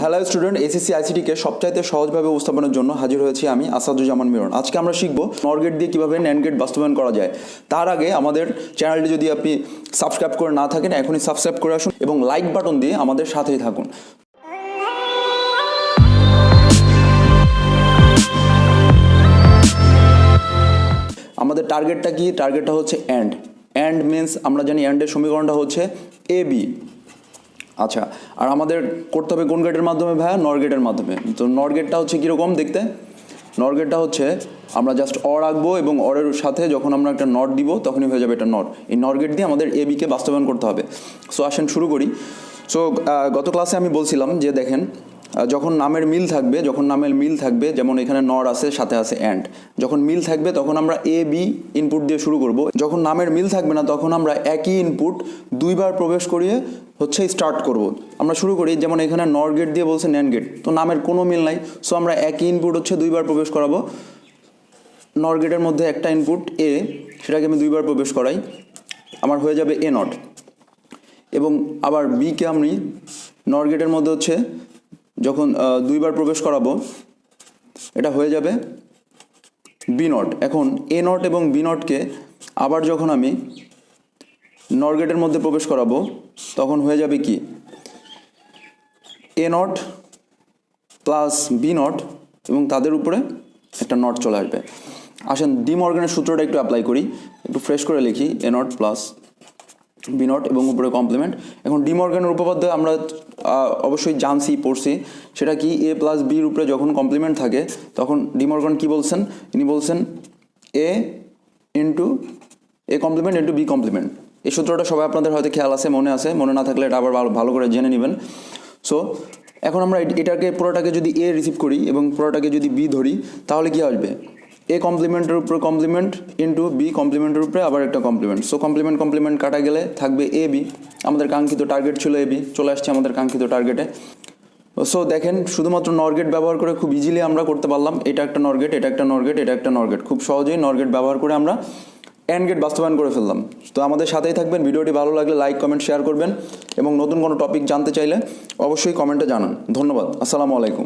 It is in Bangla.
হ্যালো স্টুডেন্ট, এসএসসি আইসিটিকে সবচাইতে সহজভাবে উপস্থাপনের জন্য হাজির হয়েছি আমি আসাদুজ্জামান মিরন। আজকে আমরা শিখব নর গেট দিয়ে কীভাবে ন্যান্ড গেট বাস্তবায়ন করা যায়। তার আগে আমাদের চ্যানেলটি যদি আপনি সাবস্ক্রাইব করে না থাকেন, এখনই সাবস্ক্রাইব করে আসুন এবং লাইক বাটন দিয়ে আমাদের সাথেই থাকুন। আমাদের টার্গেটটা কি? টার্গেটটা হচ্ছে অ্যান্ড। অ্যান্ড মিনস আমরা জানি অ্যান্ডের সমীকরণটা হচ্ছে এ বি। আচ্ছা, আর আমাদের করতে হবে কোন গেটের মাধ্যমে ভাইয়া? নর গেটের মাধ্যমে। তো নর গেটটা হচ্ছে কীরকম দেখতে? নর গেটটা হচ্ছে আমরা জাস্ট অর আঁকবো এবং অরের সাথে যখন আমরা একটা নট দিব তখনই হয়ে যাবে এটা নট। এই নর গেট দিয়ে আমাদের এ বিকে বাস্তবায়ন করতে হবে। সো আসেন শুরু করি। সো গত ক্লাসে আমি বলছিলাম যে দেখেন, যখন নামের মিল থাকবে যেমন এখানে নর আছে, সাথে আছে অ্যান্ড, যখন মিল থাকবে তখন আমরা এ বি ইনপুট দিয়ে শুরু করব। যখন নামের মিল থাকবে না তখন আমরা একই ইনপুট দুইবার প্রবেশ করিয়ে স্টার্ট করব। আমরা শুরু করি, যেমন এখানে নর গেট দিয়ে বলছে ন্যান্ড গেট, তো নামের কোনো মিল নাই। সো আমরা একই ইনপুট দুইবার প্রবেশ করাবো। নর গেটের মধ্যে একটা ইনপুট এ, সেটাকে আমি দুইবার প্রবেশ করাই, আমার হয়ে যাবে এ নট। এবং আবার বিকে আমি নর গেটের মধ্যে যখন দুইবার প্রবেশ করাবো, এটা হয়ে যাবে বি নট। এখন এ নট এবং বি নটকে আবার যখন আমি নর গেটের মধ্যে প্রবেশ করাবো তখন হয়ে যাবে কি? এ নট প্লাস বি নট এবং তাদের উপরে একটা নট চলে আসবে। আসেন ডি মর্গানের সূত্রটা একটু অ্যাপ্লাই করি, একটু ফ্রেশ করে লিখি। এ নট প্লাস বি নট এবং উপরে কমপ্লিমেন্ট। এখন ডি মর্গানের উপপাদ্য আমরা অবশ্যই জানছি, পড়ছি। সেটা কি? এ প্লাস বির উপরে যখন কমপ্লিমেন্ট থাকে তখন ডি মর্গান কী বলছেন? তিনি বলছেন A into A complement into B complement. এই সূত্রটা সবাই আপনাদের হয়তো খেয়াল আছে, মনে আছে। মনে না থাকলে এটা আবার ভালো করে জেনে নেবেন। সো এখন আমরা পুরোটাকে যদি এ রিসিভ করি এবং পুরোটাকে যদি বি ধরি তাহলে কী আসবে? এ কমপ্লিমেন্টের উপরে কমপ্লিমেন্ট ইন্টু বি কমপ্লিমেন্টের উপরে আবার একটা কমপ্লিমেন্ট। সো কমপ্লিমেন্ট কাটা গেলে থাকবে এ বি। আমাদের কাঙ্ক্ষিত টার্গেট ছিল এ বি, চলে আসছে আমাদের কাঙ্ক্ষিত টার্গেটে। সো দেখেন, শুধুমাত্র নর গেট ব্যবহার করে খুব ইজিলি আমরা করতে পারলাম। এটা একটা নর গেট, এটা একটা নর গেট, এটা একটা নর গেট। খুব সহজেই নর গেট ব্যবহার করে আমরা অ্যান্ড গেট বাস্তবায়ন করে ফেললাম। তো আমাদের সাথেই থাকবেন। ভিডিওটি ভালো লাগলে লাইক, কমেন্ট, শেয়ার করবেন এবং নতুন কোনো টপিক জানতে চাইলে অবশ্যই কমেন্টে জানান। ধন্যবাদ। আসসালামু আলাইকুম।